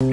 A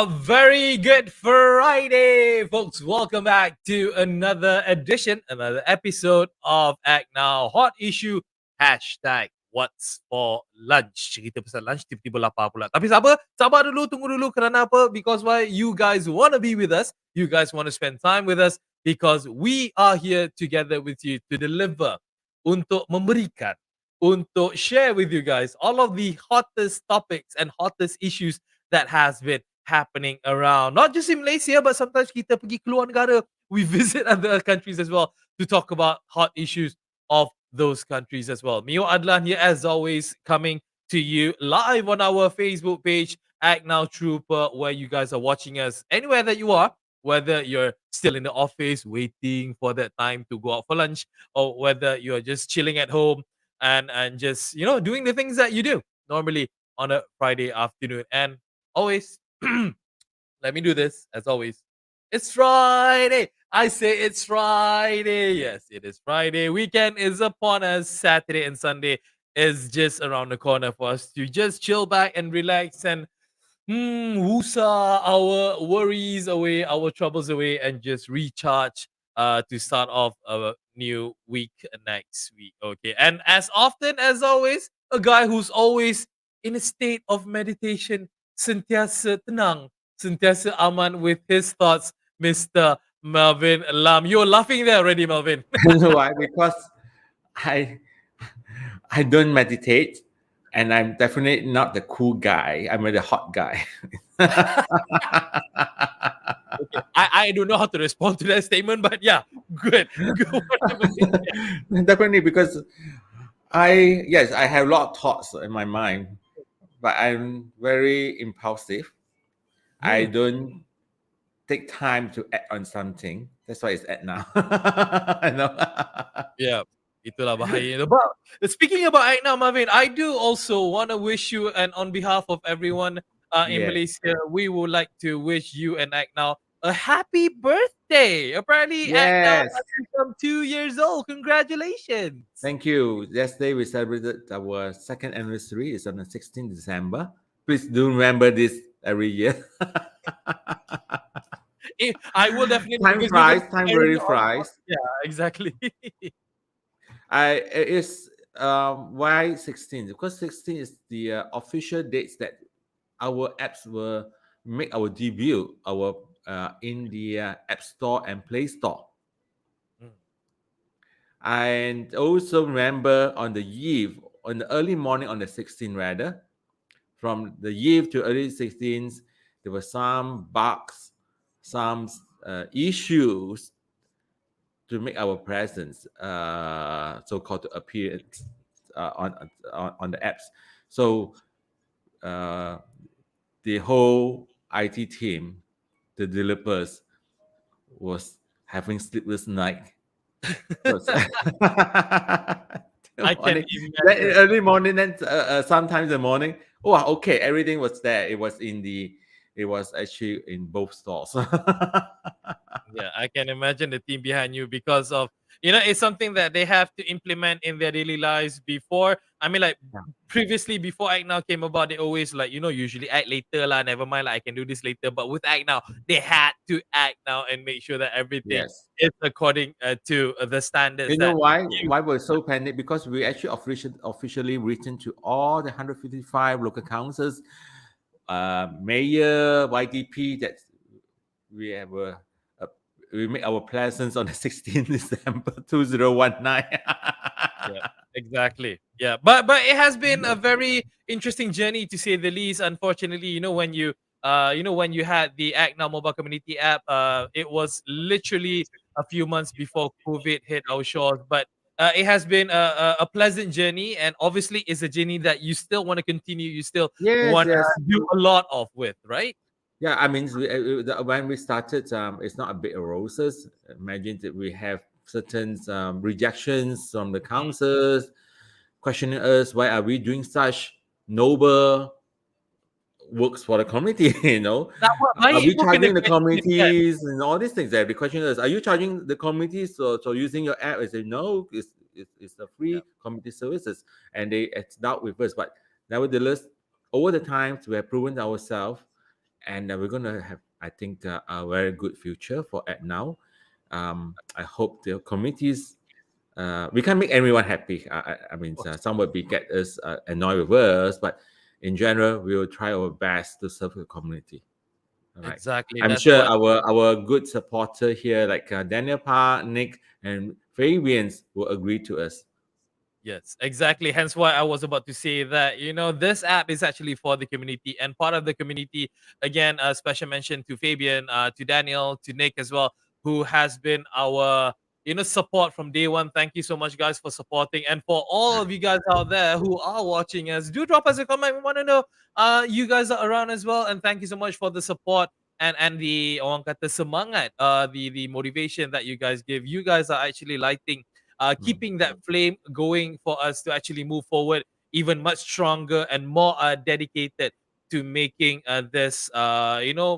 very good Friday, folks. Welcome back to another edition, another episode of ACTnow Hot Issue. Hashtag What's for Lunch. Cerita pasal lunch tiba-tiba lapar pula. Tapi sabar dulu, tunggu dulu. Kerana apa? Because why? You guys want to be with us. You guys want to spend time with us. Because we are here together with you to deliver, untuk memberikan, untuk share with you guys all of the hottest topics and hottest issues that has been happening around, not just in Malaysia, but sometimes kita pergi keluar negara, we visit other countries as well to talk about hot issues of those countries as well. Mio Adlan here as always, coming to you live on our Facebook page, Act Now Trooper, where you guys are watching us anywhere that you are, whether you're still in the office waiting for that time to go out for lunch, or whether you're just chilling at home and just doing the things that you do normally on a Friday afternoon. And always, let me do this as always. It's Friday. I say it's Friday. Yes, it is Friday. Weekend is upon us. Saturday and Sunday is just around the corner for us to just chill back and relax and woosah our worries away, our troubles away, and just recharge to start off a new week next week. Okay. And as often as always, a guy who's always in a state of meditation, sentiasa tenang, sentiasa aman with his thoughts, Mr. Melvin Lam. You're laughing there already, Melvin. You know why? Because I don't meditate, and I'm definitely not the cool guy. I'm the hot guy. Okay. I don't know how to respond to that statement, but yeah, good. Definitely, because I have a lot of thoughts in my mind, but I'm very impulsive. I don't take time to act on something. That's why it's act now. I know. Yeah, itulah bahaya. But speaking about act now, Marvin, I do also want to wish you, and on behalf of everyone in Yes. Malaysia, we would like to wish you and Act Now a happy birthday. Apparently, Act Now Yes. has become 2 years old. Congratulations. Thank you. Yesterday we celebrated our second anniversary. It's on the 16th December. Please do remember this every year. I will definitely. Time because flies. we Time will- really flies. Yeah, exactly. It's why 16? Because 16 is the official dates that our apps will make our debut in the App Store and Play Store. And also remember on the early morning on the 16th rather, from the eve to early 16th, there were some bugs, some issues to make our presence so-called to appear on the apps. So the whole IT team, the developers, was having sleepless night. I can imagine. Early morning, then sometimes in the morning. Oh, okay, everything was there. It was actually in both stores. Yeah, I can imagine the team behind you because of It's something that they have to implement in their daily lives before. I mean, like Yeah. previously before Act Now came about, they always like, usually act later lah, never mind, like I can do this later. But with Act Now, they had to act now and make sure that everything Yes. is according to the standards You know that why? you. Why we're so panicked? Because we actually officially written to all the 155 local councils, mayor, YDP, that we have a we make our presence on the 16th December 2019. Yeah, exactly. Yeah, but it has been a very interesting journey to say the least. Unfortunately, when you had the Act Now mobile community app, it was literally a few months before COVID hit our shores. But it has been a pleasant journey, and obviously, it's a journey that you still want to continue. You still Yes, want yes. to do a lot of with, right? Yeah, I mean, when we started, it's not a bit of roses. Imagine that we have certain rejections from the councils, questioning us why are we doing such noble works for the community. That Are baik we pun kena charging the question kan? communities and all these things? They question us. Are you charging the communities for using your app? I say no. It's the Yeah, free community services, and it's not with us. But nevertheless, over the times we have proven ourselves, and we're gonna have, I think, a very good future for Act Now. I hope the communities. We can't make everyone happy. I mean, of course. some will be get us annoyed with us, but in general, we will try our best to serve the community. All right. Exactly. I'm That's sure what. our good supporter here, like Daniel Park, Nick, and Fabians, will agree to us. Yes, exactly. Hence why I was about to say that, this app is actually for the community and part of the community. Again, a special mention to Fabian, to Daniel, to Nick as well, who has been our, support from day one. Thank you so much, guys, for supporting. And for all of you guys out there who are watching us, do drop us a comment. We want to know you guys are around as well. And thank you so much for the support and the orang kata semangat, the motivation that you guys give. You guys are actually lighting Mm. keeping that flame going for us to actually move forward even much stronger and more dedicated to making this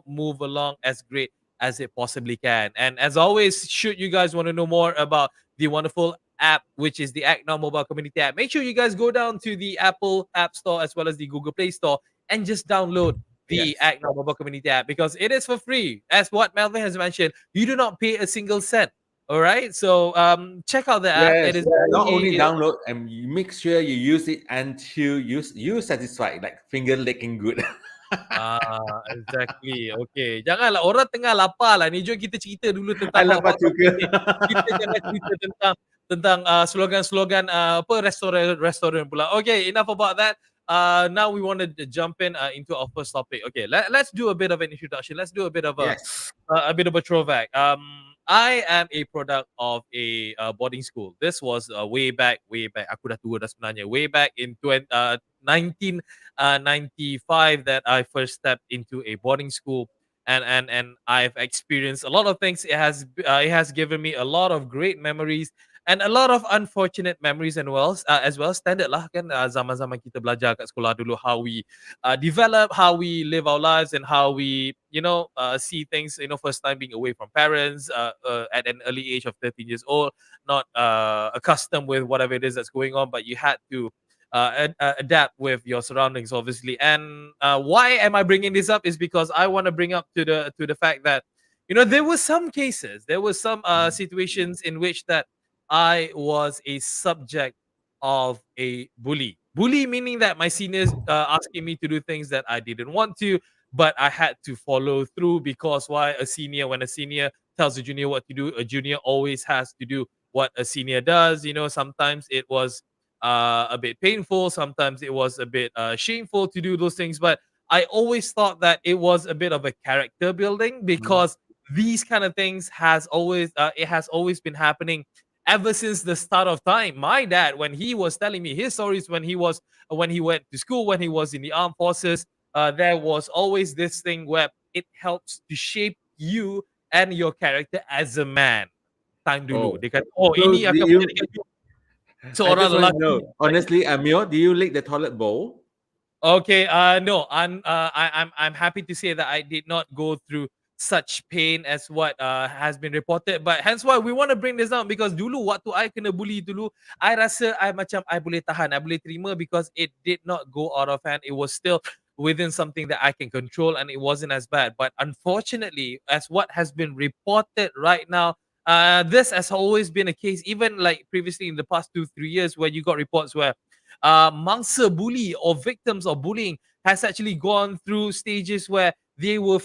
move along as great as it possibly can. And as always, should you guys want to know more about the wonderful app, which is the Act Now mobile community app, make sure you guys go down to the Apple App Store as well as the Google Play Store and just download the Yes. Act Now mobile community app because it is for free. As what Melvin has mentioned, you do not pay a single cent. All right. So check out the app. It Yes. is Not only very download, and you make sure you use it until you satisfied, like finger licking good. exactly. Okay. Janganlah orang tengah lapar lah ni. Jom kita cerita dulu I tentang love hot-hot that topic juga. ni. Kita jangan cerita tentang slogan-slogan apa restoran pula. Okay, enough about that. Now we want to jump into our first topic. Okay, let's do a bit of an introduction. Let's do a bit of Yes. a bit of a throwback. I am a product of a boarding school. This was way back. Aku dah tua dah sebenarnya. Way back in 1995 that I first stepped into a boarding school, and I've experienced a lot of things. It has given me a lot of great memories and a lot of unfortunate memories and as well. Standard lah kan zaman-zaman kita belajar kat sekolah dulu how we develop, how we live our lives, and how we see things. First time being away from parents at an early age of 13 years old, not accustomed with whatever it is that's going on, but you had to adapt with your surroundings, obviously. And why am I bringing this up? Is because I want to bring up to the fact that there were some cases, there were some situations in which that I was a subject of a bully. Bully meaning that my seniors asking me to do things that I didn't want to, but I had to follow through because why when a senior tells a junior what to do, a junior always has to do what a senior does. Sometimes it was a bit painful, sometimes it was a bit shameful to do those things, but I always thought that it was a bit of a character building Mm. because these kind of things has always been happening ever since the start of time. My dad, when he was telling me his stories, when he went to school, when he was in the armed forces, there was always this thing where it helps to shape you and your character as a man. Time dulu Oh. dia kata, oh So ini do akan you? menjadikan you I seorang just want to lelaki know, yang baik. honestly, Amir, do you lick the toilet bowl? Okay, no, I'm happy to say that I did not go through such pain as what has been reported. But hence why we want to bring this down, because dulu waktu I kena bully dulu, I rasa I macam I boleh tahan, I boleh terima, because it did not go out of hand. It was still within something that I can control, and it wasn't as bad. But unfortunately, as what has been reported right now, this has always been a case, even like previously in the past 2-3 years, where you got reports where mangsa bully or victims of bullying has actually gone through stages where they were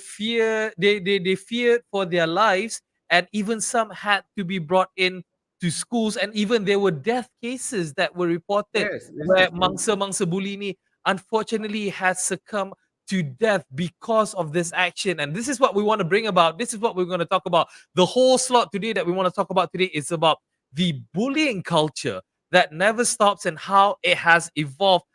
they feared for their lives, and even some had to be brought in to schools, and even there were death cases that were reported Yes, this where is true. mangsa bully ni unfortunately has succumbed to death because of this action. And this is what we want to bring about. This is what we're going to talk about. The whole slot today that we want to talk about today is about the bullying culture that never stops, and how it has evolved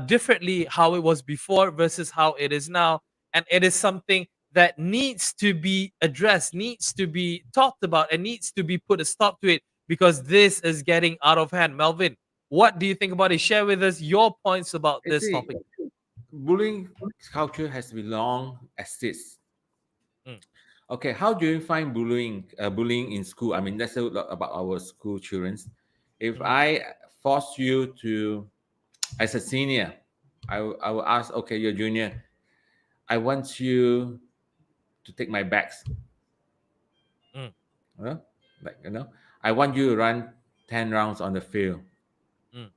differently, how it was before versus how it is now. And it is something that needs to be addressed, needs to be talked about, and needs to be put a stop to it, because this is getting out of hand. Melvin, what do you think about it? Share with us your points about You this see, topic. bullying culture has been long exists. Mm, Okay, how do you find bullying in school? I mean, let's say about our school children. If mhm, I force you to, as a senior, I will ask, okay, you're junior, I want you to take my bags. mm, Huh? Like, I want you to run 10 rounds on the field. mm,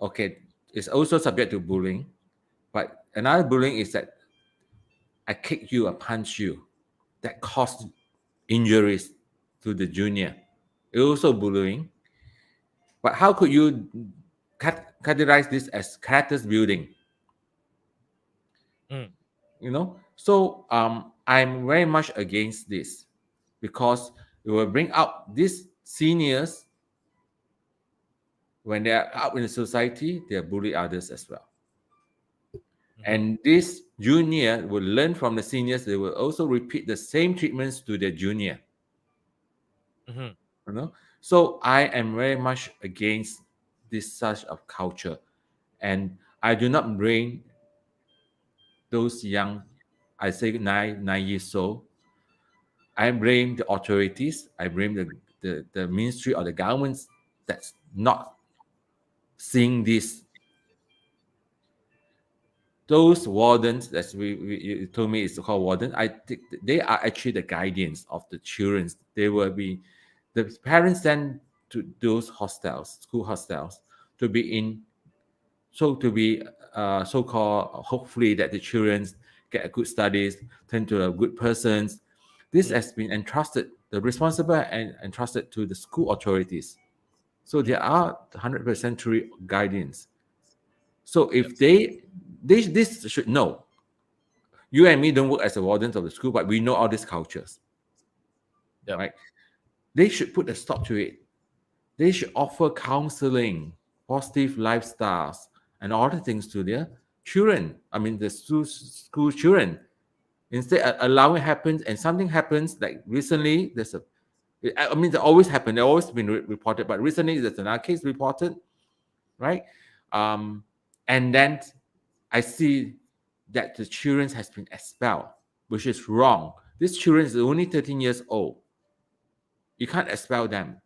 Okay, it's also subject to bullying. But another bullying is that I kick you, I punch you. That caused injuries to the junior. It's also bullying. But how could you categorize this as characters building? mm, So I'm very much against this, because it will bring out these seniors. When they are out in the society, they bully others as well. mhm, And this junior will learn from the seniors. They will also repeat the same treatments to their junior. mhm. you know so I am very much against this such of culture, and I do not bring those young, I say 9 years old. I blame the authorities, I blame the ministry or the governments that's not seeing this. Those wardens that you told me is called warden, I think they are actually the guardians of the children. They will be the parents sent to those hostels, school hostels, to be in, to be so-called, hopefully that the children get a good studies, turn to a good persons. This Mm, has been entrusted, the responsible and entrusted to the school authorities. So mm. there are 100% true guardians. So Yep. if they this should know. You and me don't work as a wardens of the school, but we know all these cultures, Yep. right? They should put a stop to it. They should offer counseling, positive lifestyles, and all the things to their children. I mean, the school children. Instead, allowing happens, and something happens. Like recently, there's a. I mean, they always happen. They've always been reported, but recently there's another case reported, right? Um, and then I see that the children has been expelled, which is wrong. This children is only 13 years old. You can't expel them.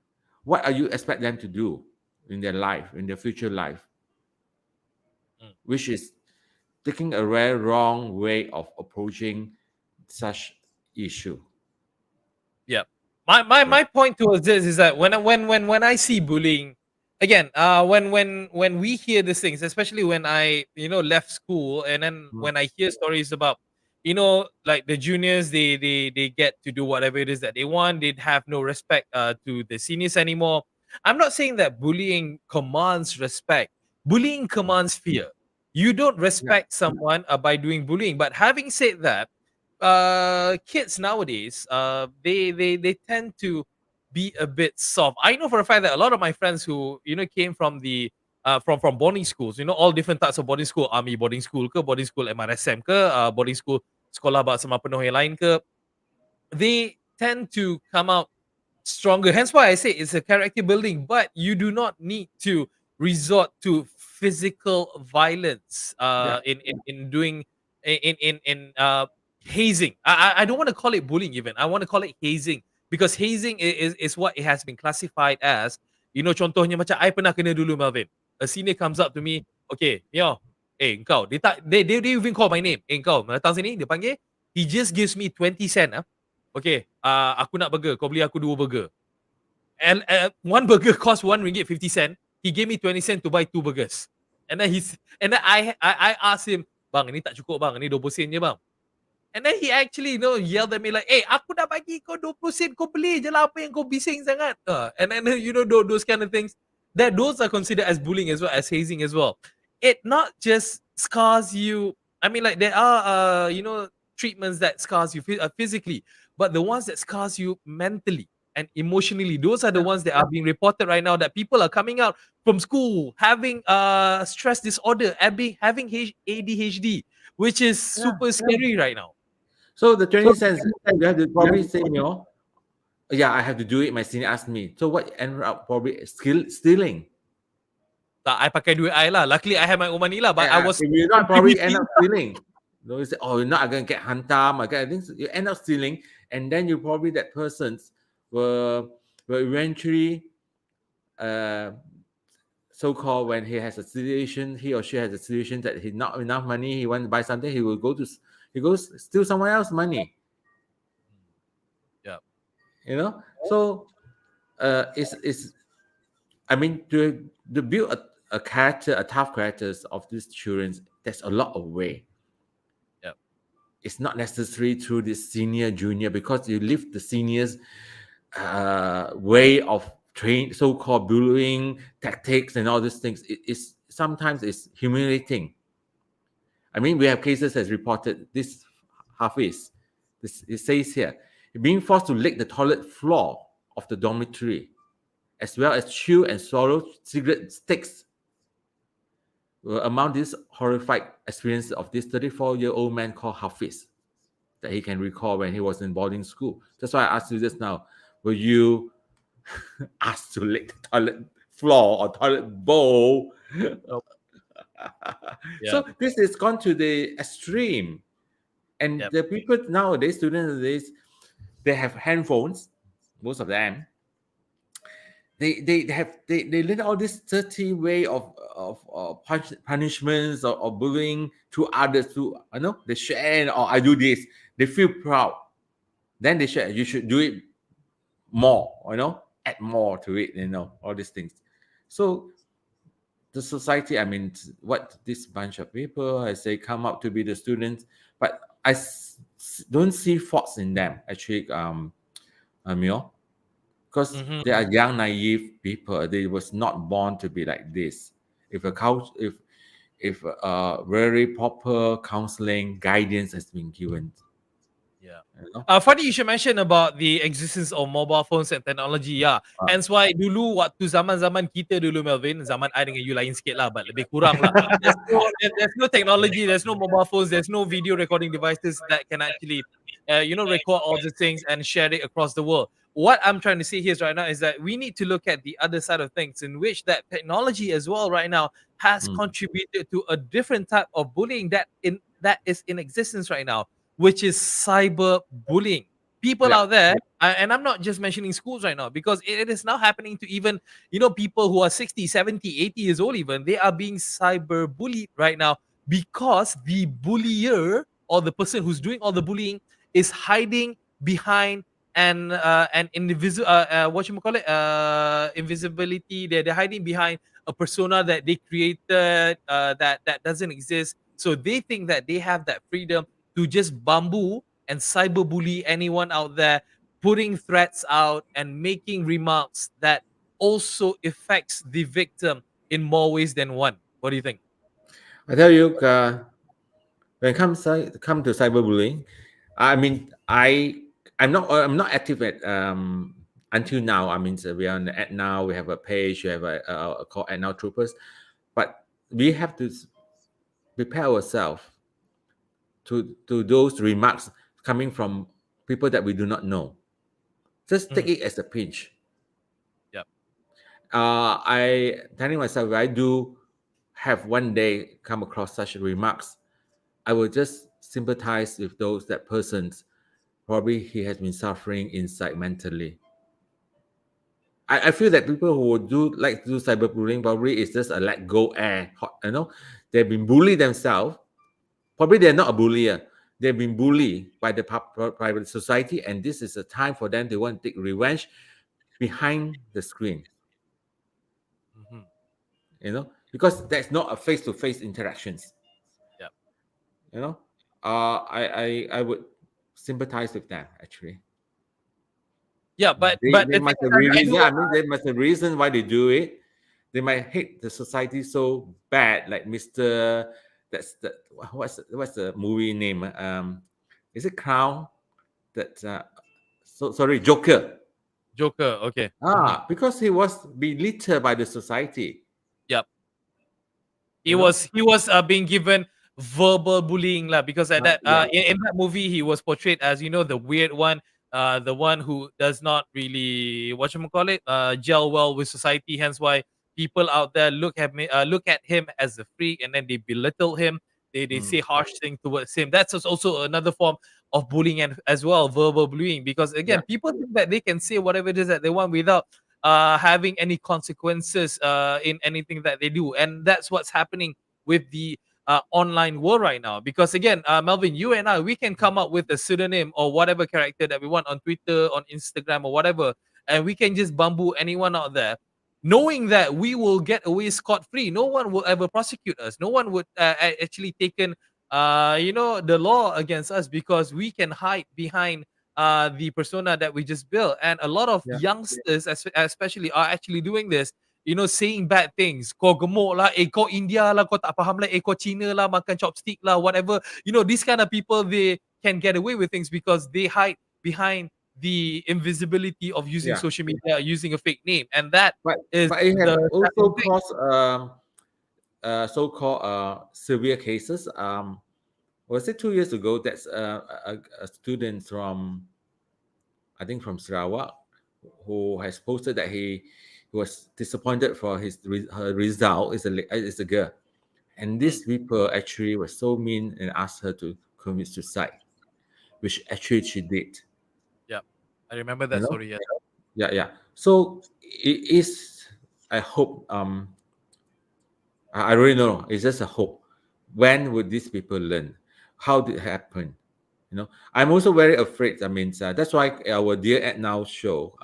What are you expect them to do in their life, in their future life? Mm. Which is taking a very wrong way of approaching such issue. Yeah. My Yeah. point towards this is that when I see bullying, again, when we hear these things, especially when I left school, and then Mm. when I hear stories about like the juniors, they get to do whatever it is that they want. They'd have no respect to the seniors anymore. I'm not saying that bullying commands respect. Bullying commands fear. You don't Yeah. respect someone by doing bullying. But having said that, kids nowadays, they tend to be a bit soft. I know for a fact that a lot of my friends who came from the from boarding schools, all different types of boarding school, army boarding school ke, boarding school MRSM ke, boarding school sekolah bahasa penuh yang lain ke, they tend to come out stronger. Hence why I say it's a character building, but you do not need to resort to physical violence Yeah. in doing in hazing. I don't want to call it bullying even. I want to call it hazing because hazing is what it has been classified as. Contohnya macam I pernah kena dulu, Melvin. A senior comes up to me, okay, Mio, engkau. They even call my name. Engkau, datang sini, dia panggil. He just gives me 20 cent. Okay, aku nak burger. Kau beli aku 2 burger. And one burger cost RM1.50. He gave me 20 cent to buy 2 burgers. And then I asked him, bang, ini tak cukup bang, ini 20 sen je bang. And then he actually, yelled at me like, aku dah bagi kau 20 sen, kau beli je lah apa yang kau bising sangat. And then, those kind of things, that those are considered as bullying as well, as hazing as well. It not just scars you. I mean, like, there are, treatments that scars you physically, but the ones that scars you mentally and emotionally, those are the ones that are being reported right now, that people are coming out from school having stress disorder, having ADHD, which is super scary right now. So the 20 cents, you have to probably say, yeah, I have to do it. My senior asked me. So what ended up probably stealing. Tak, I pakai duit I lah. Luckily, I have my own money lah. But I was. If you not probably end up stealing. You say, oh, you're not going to get hantam. I think you end up stealing, and then you probably that persons will eventually, so-called when he has a situation, he or she has a situation that he not enough money, he wants to buy something, he goes steal someone else's money. Yeah. So it's I mean, to build a character, a tough characters of these children, there's a lot of way. Yeah. It's not necessary through this senior, junior, because you leave the seniors way of so-called bullying tactics and all these things. It's sometimes it's humiliating. I mean, we have cases as reported. This Hafiz, it says here, being forced to lick the toilet floor of the dormitory, as well as chew and swallow cigarette sticks, were among these horrific experiences of this 34-year-old man called Hafiz that he can recall when he was in boarding school. That's why I asked you just now, were you asked to lick the toilet floor or toilet bowl? Nope. So this has gone to the extreme. And the people nowadays, students nowadays, they have handphones, most of them. They learn all this dirty way of punishments or bullying to others. They share, or I do this. They feel proud. Then they share. You should do it more. Add more to it. All these things. So the society, I mean, what this bunch of people, I say, come out to be the students, but I don't see faults in them actually. Because they are young, naive people. They was not born to be like this. If very proper counseling guidance has been given. Funny you should mention about the existence of mobile phones and technology. Hence why dulu waktu zaman-zaman kita dulu, Melvin, zaman I dengan you lain sikit lah, but lebih kurang lah. There's no technology, there's no mobile phones, there's no video recording devices that can actually, record all the things and share it across the world. What I'm trying to say here right now is that we need to look at the other side of things, in which that technology as well right now has contributed to a different type of bullying that is in existence right now, which is cyber bullying. People out there, and I'm not just mentioning schools right now, because it is now happening to even, people who are 60, 70, 80 years old even, they are being cyber bullied right now because the bullier or the person who's doing all the bullying is hiding behind an invisible invisibility. They're hiding behind a persona that they created that doesn't exist. So they think that they have that freedom to just bamboo and cyberbully anyone out there, putting threats out and making remarks that also affects the victim in more ways than one. What do you think? I tell you, when it comes to cyberbullying, I mean, I'm not active at until now. I mean, we are on the ACTnow. We have a page. We have a called ACTnow Troopers, but we have to prepare ourselves to those remarks coming from people that we do not know. Just take it as a pinch. I telling myself, if I do have one day come across such remarks, I will just sympathize with those that persons probably he has been suffering inside mentally. I feel that people who do like to do cyberbullying probably is just a let go air. They've been bullied themselves. Probably they're not a bullier. They've been bullied by the private society, and this is a time for them to want to take revenge behind the screen. Mhm. Because that's not a face-to-face interactions. Yeah. You know, I would sympathize with them actually. Yeah, but They the thing must is, have a I do reason. I mean, they must have a reason why they do it. They might hate the society so bad, like Mister. That's the what's the movie name? Is it Crown? That sorry, Joker. Joker. Okay. Mhm. Because he was belittled by the society. Yep. You know. He was being given verbal bullying lah, because at that Yeah. in that movie he was portrayed as, the weird one, the one who does not really call it gel well with society, hence why people out there look at him as a freak, and then they belittle him. They Mm, say harsh things towards him. That's also another form of bullying, and as well verbal bullying, because yeah. again, people think that they can say whatever it is that they want without having any consequences in anything that they do. And that's what's happening with the online world right now. Because again, Melvin, you and I, we can come up with a pseudonym or whatever character that we want on Twitter, on Instagram, or whatever, and we can just bamboo anyone out there, knowing that we will get away scot free. No one will ever prosecute us. No one would actually taken the law against us, because we can hide behind the persona that we just built. And a lot of Yeah. youngsters, especially, are actually doing this, saying bad things. Kau gemuk lah, kau India lah, kau tak faham lah, kau China lah, makan chopstick lah, whatever. These kind of people, they can get away with things because they hide behind the invisibility of using Yeah. social media, using a fake name. And that But is it has the also sad thing. caused so-called severe cases. Was it 2 years ago? That's a student from, I think, from Sarawak, who has posted that he was disappointed for her result. Is a girl, and Mm, these people actually were so mean and asked her to commit suicide, which actually she did. yeah, I remember You that know, story. Yeah. yeah. So it is. I hope. I really don't know. It's just a hope. When would these people learn? How did it happen? I'm also very afraid. I mean, that's why our Dear At Now show.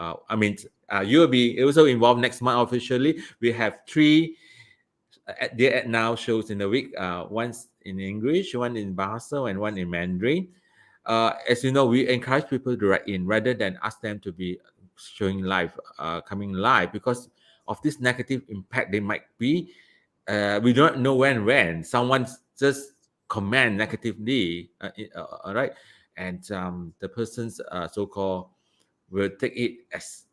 You'll be also involved next month officially. We have three Dear At Now shows in a week. Once in English, one in Bahasa, and one in Mandarin. As you know, we encourage people to write in rather than ask them to be showing live, coming live, because of this negative impact they might be. We don't know when someone just comment negatively, all right, and the person's so-called will take it as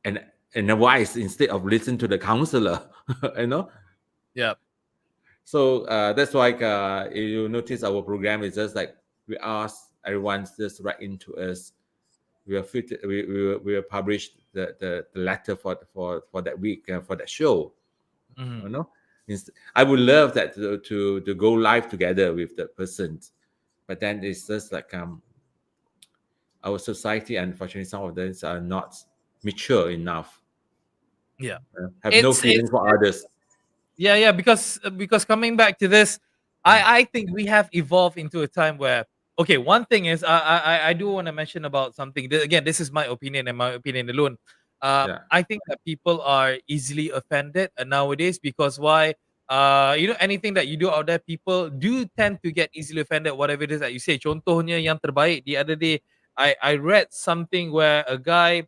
an advice instead of listen to the counselor. you know Yeah. so that's why you notice our program is just like we ask everyone just write into us. We will publish the letter for that week, for that show. Mhm. you know I would love that to go live together with the person, but then it's just like our society, unfortunately, some of them are not mature enough, Yeah. have no It's feeling for others. Yeah, because coming back to this, Mm. I think we have evolved into a time where, okay, one thing is, I do want to mention about something. Again, this is my opinion and my opinion alone. Yeah, I think that people are easily offended nowadays, because why? Anything that you do out there, people do tend to get easily offended. Whatever it is that you say. Contohnya yang terbaik, the other day, I read something where a guy,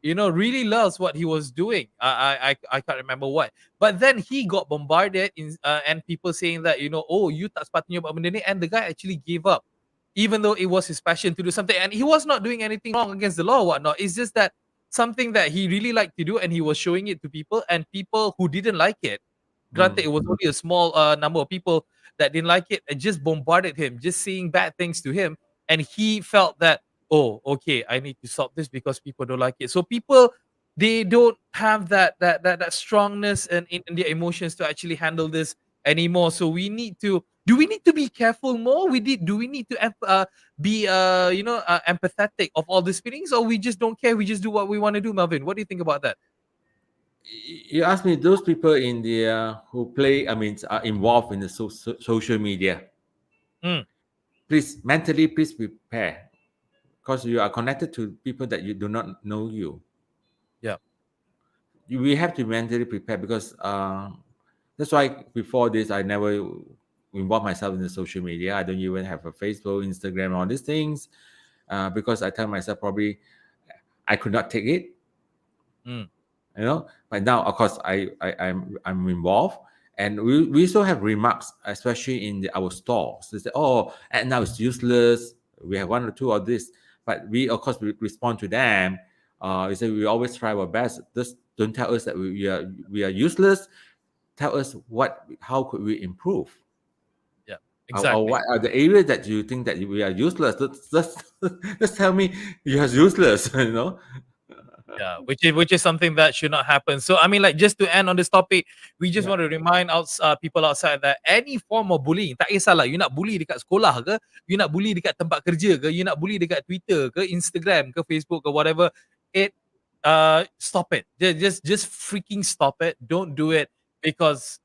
really loves what he was doing. I can't remember what, but then he got bombarded and people saying that, oh, you tak sepatutnya buat benda ni, and the guy actually gave up, even though it was his passion to do something, and he was not doing anything wrong against the law or whatnot. It's just that something that he really liked to do, and he was showing it to people, and people who didn't like it, granted mm, it was only a small number of people that didn't like it, and just bombarded him, just saying bad things to him, and he felt that, oh, okay, I need to stop this because people don't like it. So people, they don't have that strongness and in their emotions to actually handle this anymore. So we need to Do we need to be careful more? Do we need to be empathetic of all these feelings, or we just don't care? We just do what we want to do, Melvin. What do you think about that? You ask me those people in the who play, I mean, are involved in the social media. Mm, Please mentally, please prepare because you are connected to people that you do not know you. yeah. We have to mentally prepare because that's why before this I never involve myself in the social media. I don't even have a Facebook, Instagram, all these things because I tell myself probably I could not take it, Mm, But now, of course, I'm involved, and we still have remarks, especially in our stores. They say, "Oh, and now it's useless. We have one or two of this," but we, of course, we respond to them. We say we always try our best. Just don't tell us that we are useless. Tell us how could we improve, yeah. or Exactly. what are the areas that you think that we are useless. Just tell me you are useless. Yeah, which is something that should not happen. So I mean, like, just to end on this topic, we just Yeah. want to remind people outside that any form of bullying, tak kisahlah you nak bully dekat sekolah ke, you nak bully dekat tempat kerja ke, you nak bully dekat Twitter ke, Instagram ke, Facebook ke, whatever, it stop it. Just freaking stop it. Don't do it, because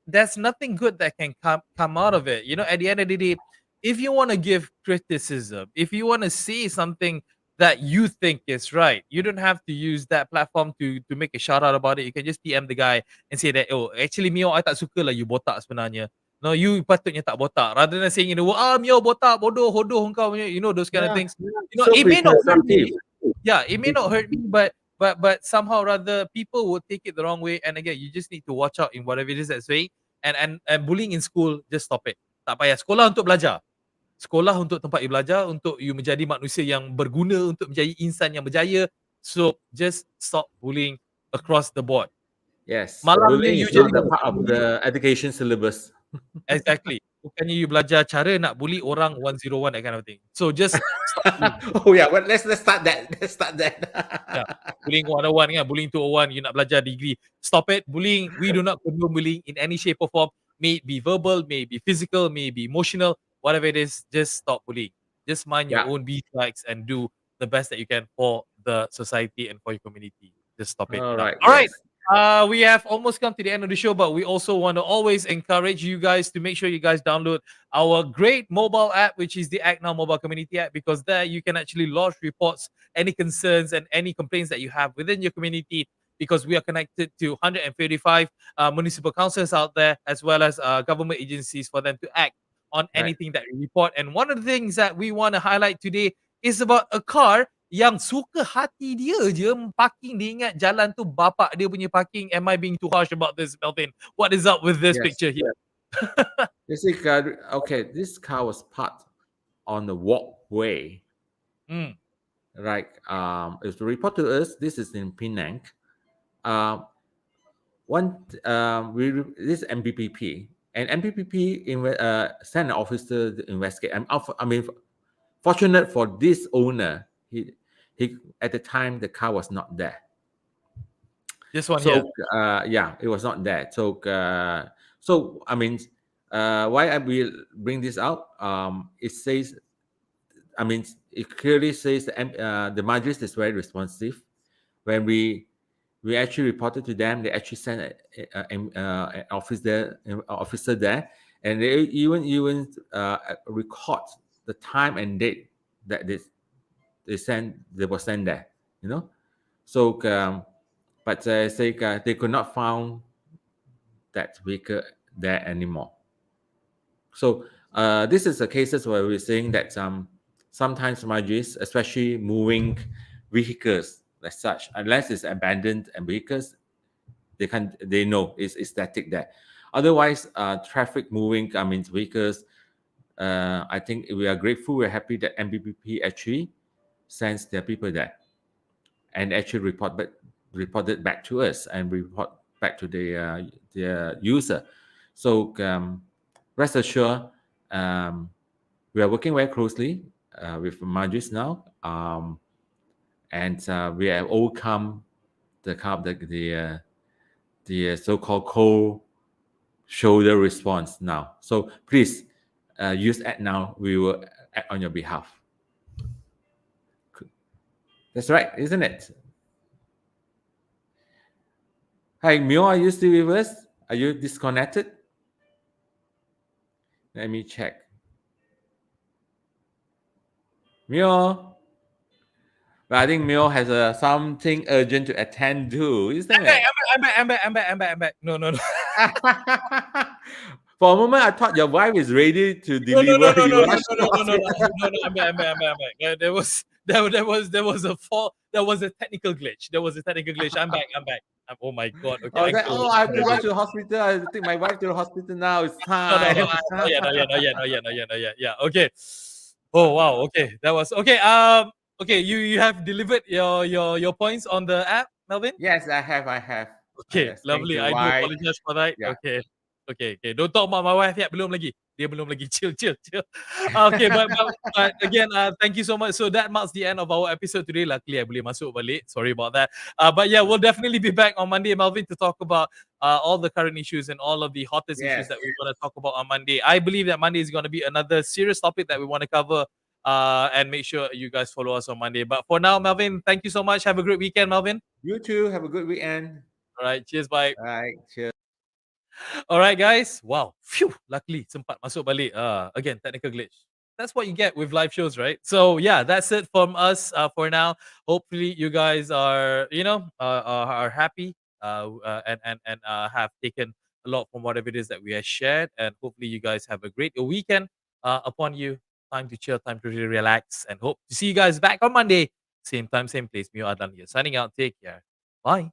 there's nothing good that can come out of it. At the end of the day, if you want to give criticism, if you want to say something that you think is right, you don't have to use that platform to make a shout out about it. You can just PM the guy and say that, oh, actually Mio, I tak suka lah you botak sebenarnya. No, you patutnya tak botak. Rather than saying, Mio botak, bodoh, hodoh engkau punya, those kind of Yeah. things. So It may not hurt presentive. me. Yeah, it may not hurt me, but somehow rather people will take it the wrong way. And again, you just need to watch out in whatever it is that's saying. And bullying in school, just stop it. Tak payah. Sekolah untuk belajar. Sekolah untuk tempat you belajar, untuk you menjadi manusia yang berguna, untuk menjadi insan yang berjaya. So, just stop bullying across the board. Yes, Malangnya bullying you is not jadi the orang part of bully. the education syllabus. Exactly. Bukannya you belajar cara nak bully orang 101, that kind of thing. So, just stop bullying. Oh yeah, well let's start that. Let's start that. Yeah. Bullying 101 kan, bullying 201, you nak belajar degree. Stop it. Bullying, we do not condone bullying in any shape or form. May it be verbal, may it be physical, may it be emotional, whatever it is, just stop bullying. Just mind your Yeah. own beeswax and do the best that you can for the society and for your community. Just stop it All now. right. All right. Yes. We have almost come to the end of the show, but we also want to always encourage you guys to make sure you guys download our great mobile app, which is the ACTnow mobile community app, because there you can actually lodge reports, any concerns and any complaints that you have within your community, because we are connected to 155 municipal councils out there, as well as government agencies, for them to act on Right. anything that we report. And one of the things that we want to highlight today is about a car yang suka hati dia je parking. Dia ingat jalan tu bapak dia punya parking. Am I being too harsh about this, Melvin? What is up with this Yes. picture here? This is okay. This car was parked on the walkway. Mm, Right. It's report to us. This is in Penang. This MPPP, and MPPP sent an officer to investigate. I mean, fortunate for this owner, he at the time the car was not there. this one here. So yeah, it was not there. So I mean, why I will bring this out? It says, I mean, it clearly says the Majlis is very responsive. When we actually reported to them, they actually sent an officer there, and they even record the time and date that they were sent there. So but say they could not found that vehicle there anymore. So this is the cases where we're saying that sometimes Majlis, especially moving vehicles as such, unless it's abandoned and vehicles, they know it's static there. Otherwise, traffic moving, I mean vehicles, I think we are grateful, we're happy that MPPP actually sends their people there and actually reported back to us and report back to the user. So rest assured, we are working very closely with Majlis now, and we have overcome the so-called shoulder response now. So please use ACTnow. We will act on your behalf. That's right, isn't it? Hi, Mio, are you still with us? Are you disconnected? Let me check. Mio. But I think Mio has something urgent to attend to, isn't I'm back. it? I'm back. No. For a moment, I thought your wife is ready to No, no, no, deliver. no, You no, no, rush no, to no, no, no, no, hospital. no, no. I'm back. There was a fault. There was a technical glitch. I'm back. Oh my god. Okay, I was I like, got oh, lost I have to already. rush to the hospital. I have to take my wife to the hospital now. It's No, no, no, time. not yet. Yeah. Okay. Oh wow. Okay, that was okay. Okay, you have delivered your points on the app, Melvin. Yes, I have. I Okay, explained lovely. to I do why. apologize for that. Yeah. Okay. Don't talk about my wife yet. Belum lagi. Dia belum lagi. Chill. Okay, but again, thank you so much. So that marks the end of our episode today. Luckily, I boleh masuk balik. Sorry about that. But yeah, we'll definitely be back on Monday, Melvin, to talk about all the current issues and all of the hottest issues Yes. that we want to talk about on Monday. I believe that Monday is going to be another serious topic that we want to cover. And make sure you guys follow us on Monday. But for now, Melvin, thank you so much. Have a great weekend, Melvin. You too. Have a good weekend. All right, cheers, bye. All right. Cheers. All right, guys. Wow. Phew. Luckily, sempat masuk balik. Again, technical glitch. That's what you get with live shows, right? So yeah, that's it from us for now. Hopefully, you guys are, are happy and have taken a lot from whatever it is that we have shared. And hopefully, you guys have a great weekend upon you. Time to chill, time to really relax, and hope to see you guys back on Monday. Same time, same place. Mio Adlan here. Signing out. Take care. Bye.